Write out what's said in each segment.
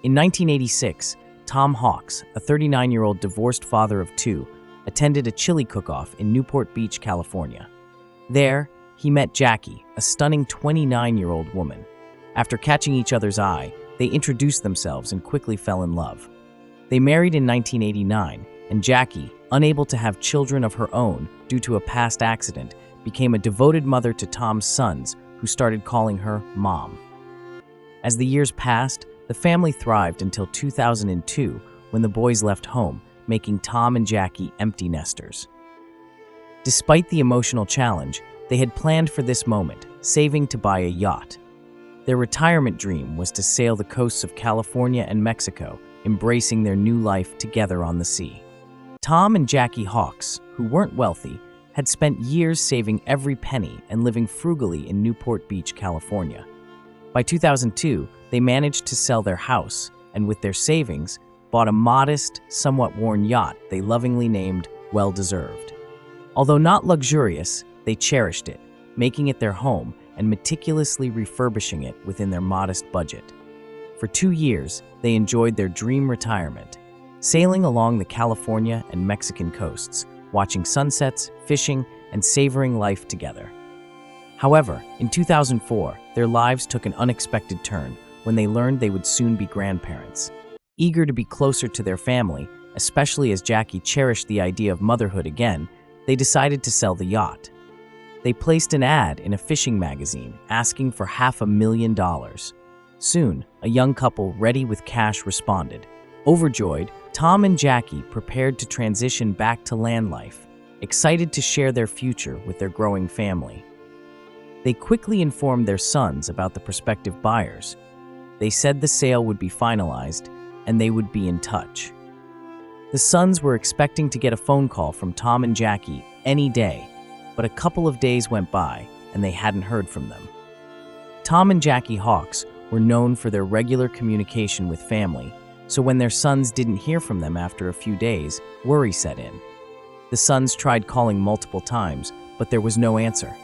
In 1986, Tom Hawks, a 39-year-old divorced father of two, attended a chili cook-off in Newport Beach, California. There, he met Jackie, a stunning 29-year-old woman. After catching each other's eye, they introduced themselves and quickly fell in love. They married in 1989, and Jackie, unable to have children of her own due to a past accident, became a devoted mother to Tom's sons, who started calling her Mom. As the years passed, the family thrived until 2002, when the boys left home, making Tom and Jackie empty nesters. Despite the emotional challenge, they had planned for this moment, saving to buy a yacht. Their retirement dream was to sail the coasts of California and Mexico, embracing their new life together on the sea. Tom and Jackie Hawks, who weren't wealthy, had spent years saving every penny and living frugally in Newport Beach, California. By 2002, they managed to sell their house and, with their savings, bought a modest, somewhat worn yacht they lovingly named Well Deserved. Although not luxurious, they cherished it, making it their home and meticulously refurbishing it within their modest budget. For 2 years, they enjoyed their dream retirement, sailing along the California and Mexican coasts, watching sunsets, fishing, and savoring life together. However, in 2004, their lives took an unexpected turn when they learned they would soon be grandparents. Eager to be closer to their family, especially as Jackie cherished the idea of motherhood again, they decided to sell the yacht. They placed an ad in a fishing magazine asking for $500,000. Soon, a young couple ready with cash responded. Overjoyed, Tom and Jackie prepared to transition back to land life, excited to share their future with their growing family. They quickly informed their sons about the prospective buyers. They said the sale would be finalized and they would be in touch. The sons were expecting to get a phone call from Tom and Jackie any day, but a couple of days went by and they hadn't heard from them. Tom and Jackie Hawks were known for their regular communication with family, so when their sons didn't hear from them after a few days, worry set in. The sons tried calling multiple times, but there was no answer.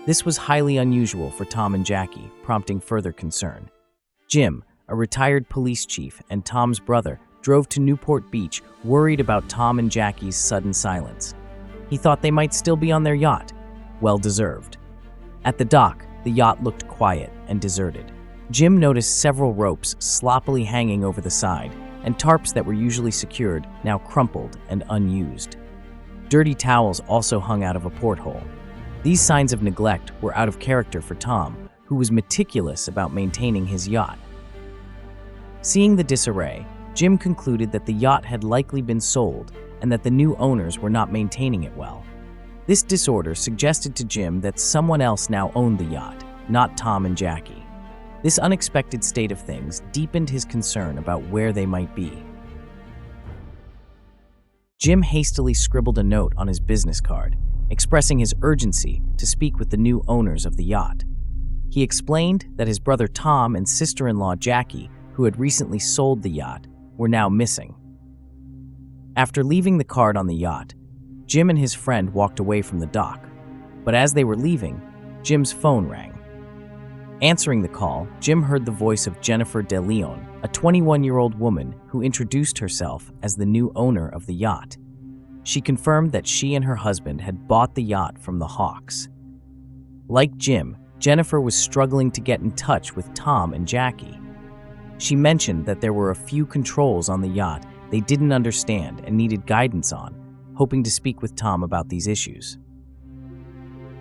This was highly unusual for Tom and Jackie, prompting further concern. Jim, a retired police chief and Tom's brother, drove to Newport Beach, worried about Tom and Jackie's sudden silence. He thought they might still be on their yacht. Well deserved. At the dock, the yacht looked quiet and deserted. Jim noticed several ropes sloppily hanging over the side, and tarps that were usually secured now crumpled and unused. Dirty towels also hung out of a porthole. These signs of neglect were out of character for Tom, who was meticulous about maintaining his yacht. Seeing the disarray, Jim concluded that the yacht had likely been sold and that the new owners were not maintaining it well. This disorder suggested to Jim that someone else now owned the yacht, not Tom and Jackie. This unexpected state of things deepened his concern about where they might be. Jim hastily scribbled a note on his business card, expressing his urgency to speak with the new owners of the yacht. He explained that his brother Tom and sister-in-law Jackie, who had recently sold the yacht, were now missing. After leaving the card on the yacht, Jim and his friend walked away from the dock, but as they were leaving, Jim's phone rang. Answering the call, Jim heard the voice of Jennifer De Leon, a 21-year-old woman who introduced herself as the new owner of the yacht. She confirmed that she and her husband had bought the yacht from the Hawks. Like Jim, Jennifer was struggling to get in touch with Tom and Jackie. She mentioned that there were a few controls on the yacht they didn't understand and needed guidance on, hoping to speak with Tom about these issues.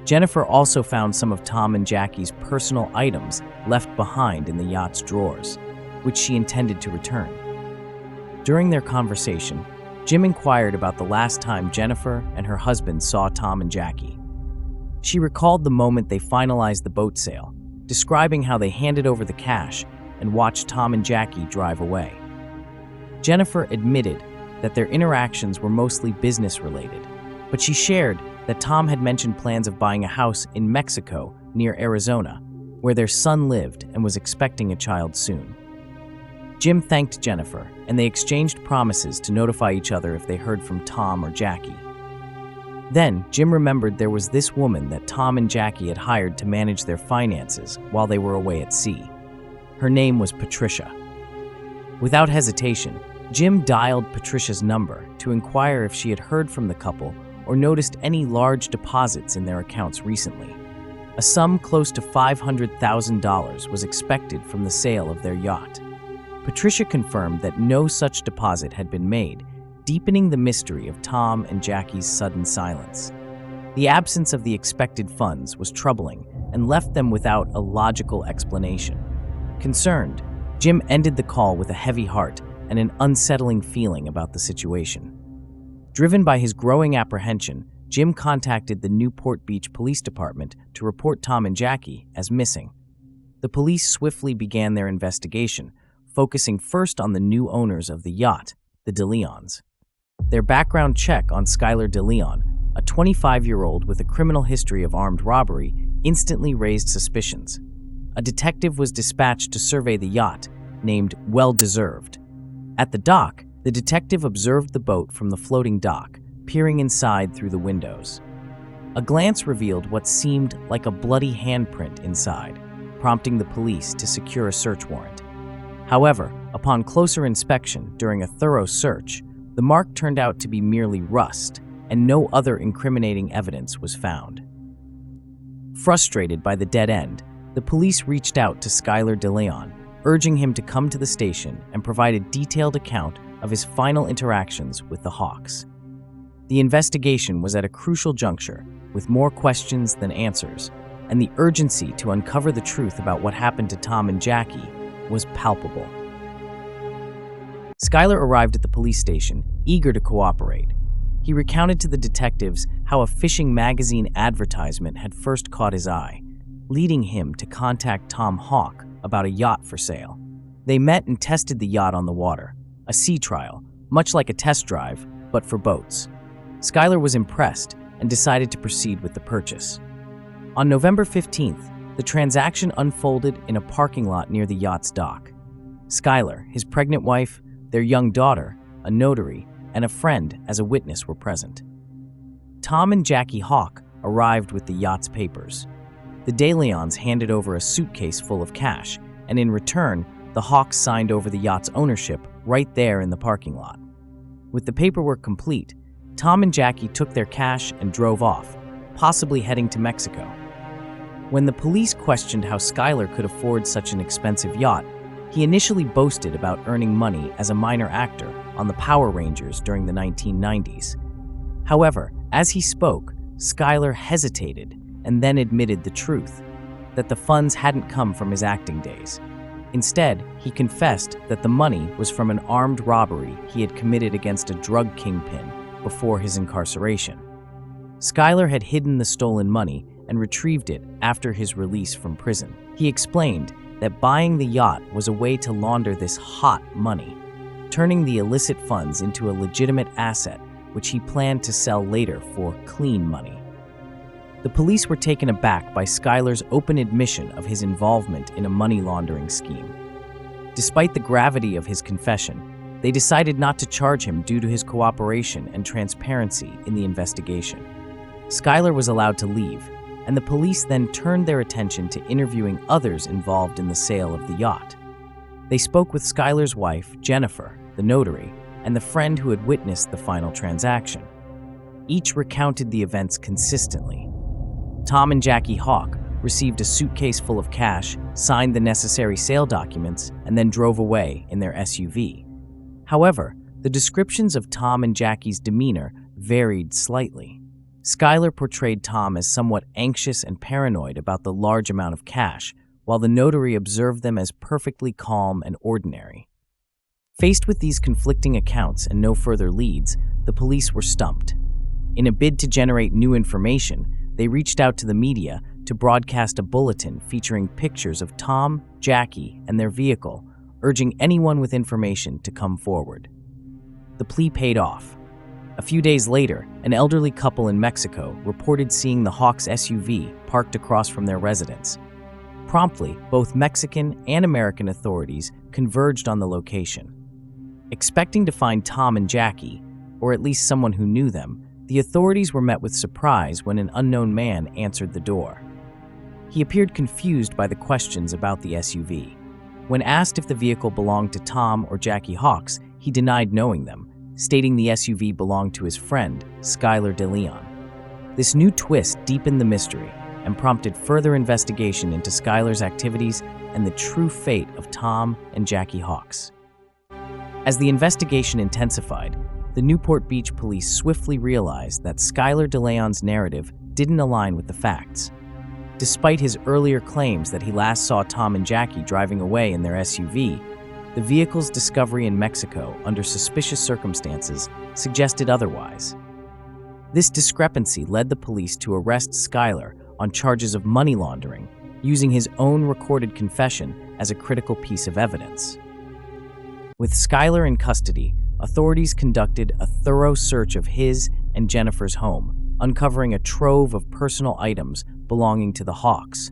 Jennifer also found some of Tom and Jackie's personal items left behind in the yacht's drawers, which she intended to return. During their conversation, Jim inquired about the last time Jennifer and her husband saw Tom and Jackie. She recalled the moment they finalized the boat sale, describing how they handed over the cash and watched Tom and Jackie drive away. Jennifer admitted that their interactions were mostly business-related, but she shared that Tom had mentioned plans of buying a house in Mexico near Arizona, where their son lived and was expecting a child soon. Jim thanked Jennifer, and they exchanged promises to notify each other if they heard from Tom or Jackie. Then, Jim remembered there was this woman that Tom and Jackie had hired to manage their finances while they were away at sea. Her name was Patricia. Without hesitation, Jim dialed Patricia's number to inquire if she had heard from the couple or noticed any large deposits in their accounts recently. A sum close to $500,000 was expected from the sale of their yacht. Patricia confirmed that no such deposit had been made, deepening the mystery of Tom and Jackie's sudden silence. The absence of the expected funds was troubling and left them without a logical explanation. Concerned, Jim ended the call with a heavy heart and an unsettling feeling about the situation. Driven by his growing apprehension, Jim contacted the Newport Beach Police Department to report Tom and Jackie as missing. The police swiftly began their investigation, focusing first on the new owners of the yacht, the DeLeons. Their background check on Skylar DeLeon, a 25-year-old with a criminal history of armed robbery, instantly raised suspicions. A detective was dispatched to survey the yacht, named Well Deserved. At the dock, the detective observed the boat from the floating dock, peering inside through the windows. A glance revealed what seemed like a bloody handprint inside, prompting the police to secure a search warrant. However, upon closer inspection during a thorough search, the mark turned out to be merely rust, and no other incriminating evidence was found. Frustrated by the dead end, the police reached out to Skylar DeLeon, urging him to come to the station and provide a detailed account of his final interactions with the Hawks. The investigation was at a crucial juncture, with more questions than answers, and the urgency to uncover the truth about what happened to Tom and Jackie was palpable. Skylar arrived at the police station, eager to cooperate. He recounted to the detectives how a fishing magazine advertisement had first caught his eye, leading him to contact Tom Hawk about a yacht for sale. They met and tested the yacht on the water, a sea trial, much like a test drive, but for boats. Skylar was impressed and decided to proceed with the purchase. On November 15th, the transaction unfolded in a parking lot near the yacht's dock. Skylar, his pregnant wife, their young daughter, a notary, and a friend as a witness were present. Tom and Jackie Hawk arrived with the yacht's papers. The DeLeons handed over a suitcase full of cash, and in return, the Hawks signed over the yacht's ownership right there in the parking lot. With the paperwork complete, Tom and Jackie took their cash and drove off, possibly heading to Mexico. When the police questioned how Skylar could afford such an expensive yacht, he initially boasted about earning money as a minor actor on the Power Rangers during the 1990s. However, as he spoke, Skylar hesitated and then admitted the truth, that the funds hadn't come from his acting days. Instead, he confessed that the money was from an armed robbery he had committed against a drug kingpin before his incarceration. Skylar had hidden the stolen money and retrieved it after his release from prison. He explained that buying the yacht was a way to launder this hot money, turning the illicit funds into a legitimate asset which he planned to sell later for clean money. The police were taken aback by Skylar's open admission of his involvement in a money laundering scheme. Despite the gravity of his confession, they decided not to charge him due to his cooperation and transparency in the investigation. Skylar was allowed to leave, and the police then turned their attention to interviewing others involved in the sale of the yacht. They spoke with Skylar's wife, Jennifer, the notary, and the friend who had witnessed the final transaction. Each recounted the events consistently. Tom and Jackie Hawk received a suitcase full of cash, signed the necessary sale documents, and then drove away in their SUV. However, the descriptions of Tom and Jackie's demeanor varied slightly. Skylar portrayed Tom as somewhat anxious and paranoid about the large amount of cash, while the notary observed them as perfectly calm and ordinary. Faced with these conflicting accounts and no further leads, the police were stumped. In a bid to generate new information, they reached out to the media to broadcast a bulletin featuring pictures of Tom, Jackie, and their vehicle, urging anyone with information to come forward. The plea paid off. A few days later, an elderly couple in Mexico reported seeing the Hawks SUV parked across from their residence. Promptly, both Mexican and American authorities converged on the location. Expecting to find Tom and Jackie, or at least someone who knew them, the authorities were met with surprise when an unknown man answered the door. He appeared confused by the questions about the SUV. When asked if the vehicle belonged to Tom or Jackie Hawks, he denied knowing them, stating the SUV belonged to his friend, Skylar DeLeon. This new twist deepened the mystery and prompted further investigation into Skylar's activities and the true fate of Tom and Jackie Hawks. As the investigation intensified, the Newport Beach police swiftly realized that Skylar DeLeon's narrative didn't align with the facts. Despite his earlier claims that he last saw Tom and Jackie driving away in their SUV, the vehicle's discovery in Mexico under suspicious circumstances suggested otherwise. This discrepancy led the police to arrest Skylar on charges of money laundering, using his own recorded confession as a critical piece of evidence. With Skylar in custody, authorities conducted a thorough search of his and Jennifer's home, uncovering a trove of personal items belonging to the Hawks.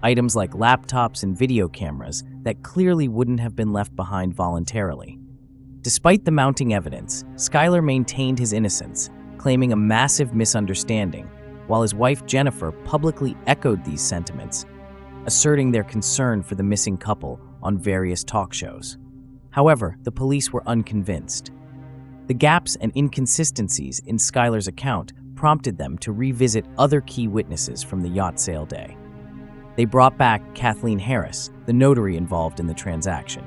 Items like laptops and video cameras that clearly wouldn't have been left behind voluntarily. Despite the mounting evidence, Skylar maintained his innocence, claiming a massive misunderstanding, while his wife Jennifer publicly echoed these sentiments, asserting their concern for the missing couple on various talk shows. However, the police were unconvinced. The gaps and inconsistencies in Skylar's account prompted them to revisit other key witnesses from the yacht sale day. They brought back Kathleen Harris, the notary involved in the transaction.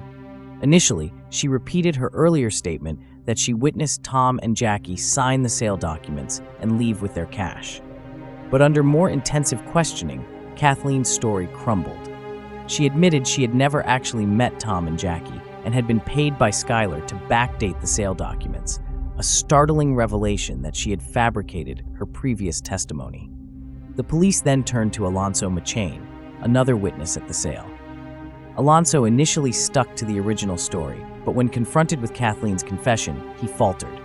Initially, she repeated her earlier statement that she witnessed Tom and Jackie sign the sale documents and leave with their cash. But under more intensive questioning, Kathleen's story crumbled. She admitted she had never actually met Tom and Jackie and had been paid by Skylar to backdate the sale documents, a startling revelation that she had fabricated her previous testimony. The police then turned to Alonso Machain, another witness at the sale. Alonso initially stuck to the original story, but when confronted with Kathleen's confession, he faltered.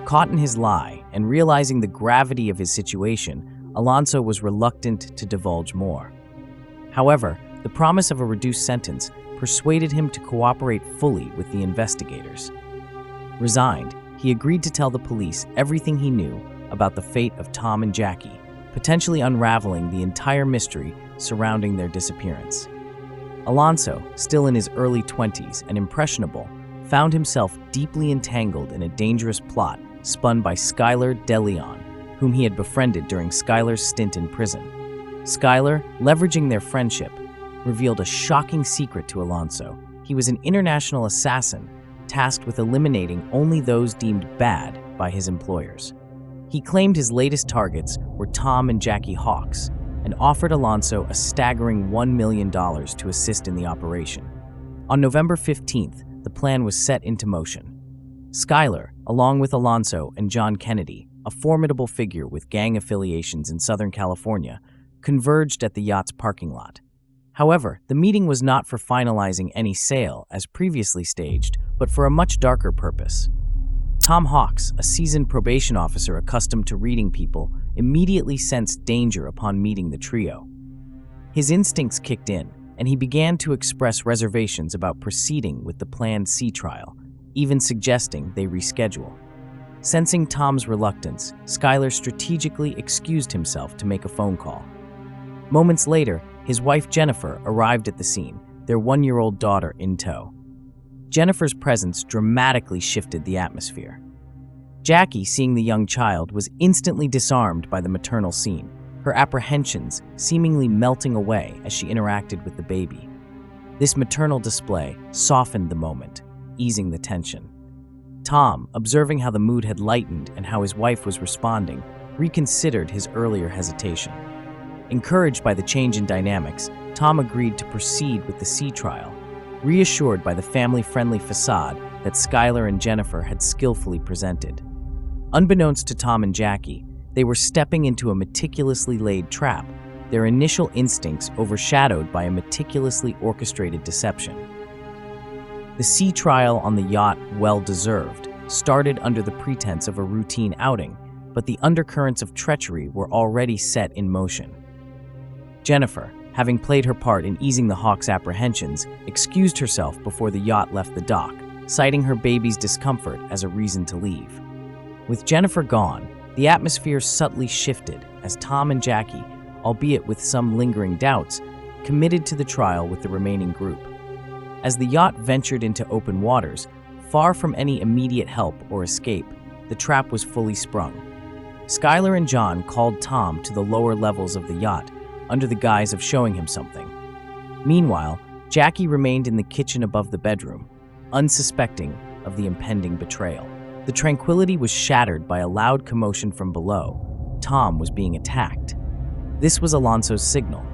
Caught in his lie and realizing the gravity of his situation, Alonso was reluctant to divulge more. However, the promise of a reduced sentence persuaded him to cooperate fully with the investigators. Resigned, he agreed to tell the police everything he knew about the fate of Tom and Jackie, potentially unraveling the entire mystery surrounding their disappearance. Alonso, still in his early 20s and impressionable, found himself deeply entangled in a dangerous plot spun by Skylar DeLeon, whom he had befriended during Skylar's stint in prison. Skylar, leveraging their friendship, revealed a shocking secret to Alonso. He was an international assassin tasked with eliminating only those deemed bad by his employers. He claimed his latest targets were Tom and Jackie Hawks and offered Alonso a staggering $1 million to assist in the operation. On November 15th, the plan was set into motion. Skylar, along with Alonso and John Kennedy, a formidable figure with gang affiliations in Southern California, converged at the yacht's parking lot. However, the meeting was not for finalizing any sale, as previously staged, but for a much darker purpose. Tom Hawks, a seasoned probation officer accustomed to reading people, immediately sensed danger upon meeting the trio. His instincts kicked in, and he began to express reservations about proceeding with the planned sea trial, even suggesting they reschedule. Sensing Tom's reluctance, Skylar strategically excused himself to make a phone call. Moments later, his wife Jennifer arrived at the scene, their 1-year-old daughter in tow. Jennifer's presence dramatically shifted the atmosphere. Jackie, seeing the young child, was instantly disarmed by the maternal scene, her apprehensions seemingly melting away as she interacted with the baby. This maternal display softened the moment, easing the tension. Tom, observing how the mood had lightened and how his wife was responding, reconsidered his earlier hesitation. Encouraged by the change in dynamics, Tom agreed to proceed with the sea trial, reassured by the family-friendly facade that Skylar and Jennifer had skillfully presented. Unbeknownst to Tom and Jackie, they were stepping into a meticulously laid trap, their initial instincts overshadowed by a meticulously orchestrated deception. The sea trial on the yacht, well-deserved, started under the pretense of a routine outing, but the undercurrents of treachery were already set in motion. Jennifer, having played her part in easing the Hawks' apprehensions, excused herself before the yacht left the dock, citing her baby's discomfort as a reason to leave. With Jennifer gone, the atmosphere subtly shifted as Tom and Jackie, albeit with some lingering doubts, committed to the trial with the remaining group. As the yacht ventured into open waters, far from any immediate help or escape, the trap was fully sprung. Skylar and John called Tom to the lower levels of the yacht under the guise of showing him something. Meanwhile, Jackie remained in the kitchen above the bedroom, unsuspecting of the impending betrayal. The tranquility was shattered by a loud commotion from below. Tom was being attacked. This was Alonso's signal.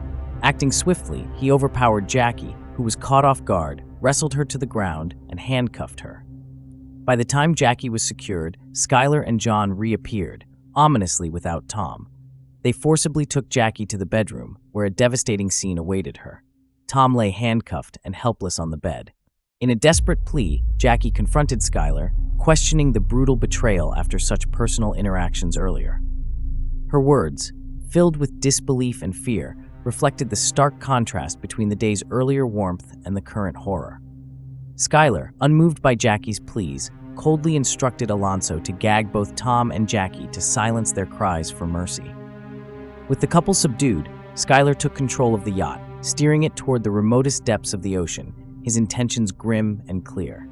Acting swiftly, he overpowered Jackie, who was caught off guard, wrestled her to the ground, and handcuffed her. By the time Jackie was secured, Skylar and John reappeared, ominously without Tom. They forcibly took Jackie to the bedroom, where a devastating scene awaited her. Tom lay handcuffed and helpless on the bed. In a desperate plea, Jackie confronted Skylar, questioning the brutal betrayal after such personal interactions earlier. Her words, filled with disbelief and fear, reflected the stark contrast between the day's earlier warmth and the current horror. Skylar, unmoved by Jackie's pleas, coldly instructed Alonso to gag both Tom and Jackie to silence their cries for mercy. With the couple subdued, Skylar took control of the yacht, steering it toward the remotest depths of the ocean, his intentions grim and clear.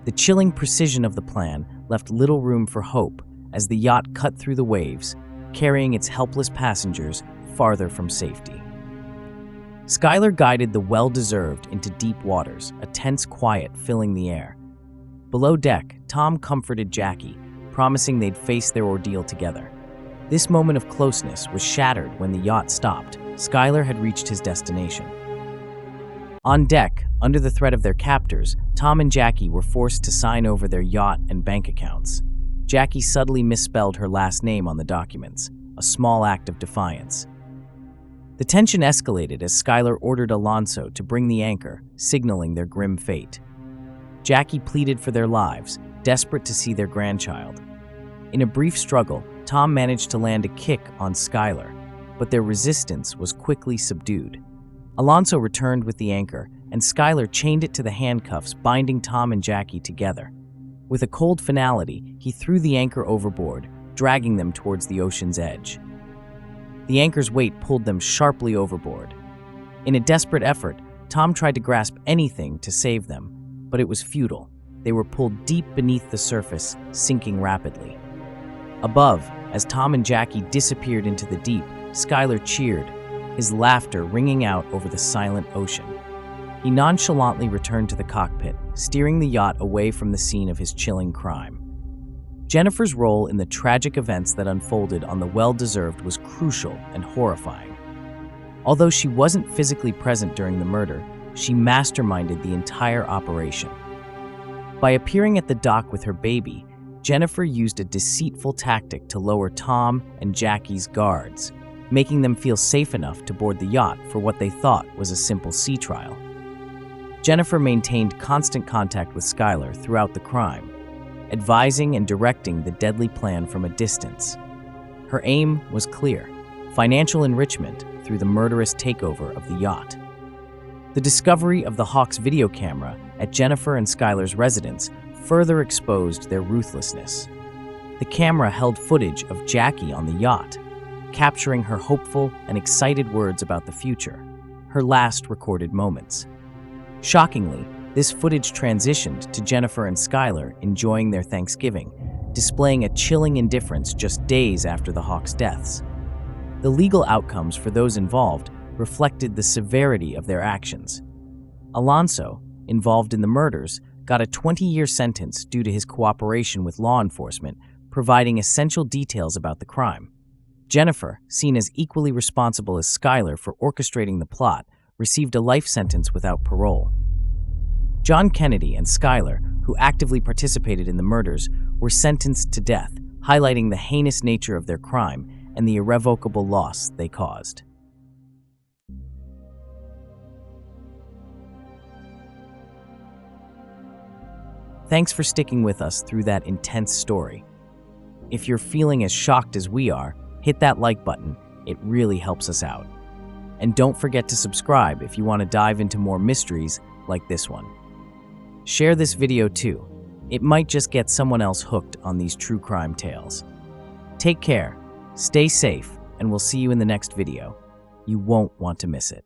The chilling precision of the plan left little room for hope as the yacht cut through the waves, carrying its helpless passengers farther from safety. Skylar guided the well-deserved into deep waters, a tense quiet filling the air. Below deck, Tom comforted Jackie, promising they'd face their ordeal together. This moment of closeness was shattered when the yacht stopped. Skylar had reached his destination. On deck, under the threat of their captors, Tom and Jackie were forced to sign over their yacht and bank accounts. Jackie subtly misspelled her last name on the documents, a small act of defiance. The tension escalated as Skylar ordered Alonso to bring the anchor, signaling their grim fate. Jackie pleaded for their lives, desperate to see their grandchild. In a brief struggle, Tom managed to land a kick on Skylar, but their resistance was quickly subdued. Alonso returned with the anchor, and Skylar chained it to the handcuffs binding Tom and Jackie together. With a cold finality, he threw the anchor overboard, dragging them towards the ocean's edge. The anchor's weight pulled them sharply overboard. In a desperate effort, Tom tried to grasp anything to save them, but it was futile. They were pulled deep beneath the surface, sinking rapidly. Above, as Tom and Jackie disappeared into the deep, Skylar cheered, his laughter ringing out over the silent ocean. He nonchalantly returned to the cockpit, steering the yacht away from the scene of his chilling crime. Jennifer's role in the tragic events that unfolded on the Well-Deserved was crucial and horrifying. Although she wasn't physically present during the murder, she masterminded the entire operation. By appearing at the dock with her baby, Jennifer used a deceitful tactic to lower Tom and Jackie's guards, making them feel safe enough to board the yacht for what they thought was a simple sea trial. Jennifer maintained constant contact with Skylar throughout the crime, advising and directing the deadly plan from a distance. Her aim was clear: financial enrichment through the murderous takeover of the yacht. The discovery of the Hawks video camera at Jennifer and Skylar's residence further exposed their ruthlessness. The camera held footage of Jackie on the yacht, capturing her hopeful and excited words about the future, her last recorded moments. Shockingly, this footage transitioned to Jennifer and Skylar enjoying their Thanksgiving, displaying a chilling indifference just days after the Hawks' deaths. The legal outcomes for those involved reflected the severity of their actions. Alonso, involved in the murders, got a 20-year sentence due to his cooperation with law enforcement, providing essential details about the crime. Jennifer, seen as equally responsible as Skylar for orchestrating the plot, received a life sentence without parole. John Kennedy and Skylar, who actively participated in the murders, were sentenced to death, highlighting the heinous nature of their crime and the irrevocable loss they caused. Thanks for sticking with us through that intense story. If you're feeling as shocked as we are, hit that like button. It really helps us out. And don't forget to subscribe if you want to dive into more mysteries like this one. Share this video too. It might just get someone else hooked on these true crime tales. Take care, stay safe, and we'll see you in the next video. You won't want to miss it.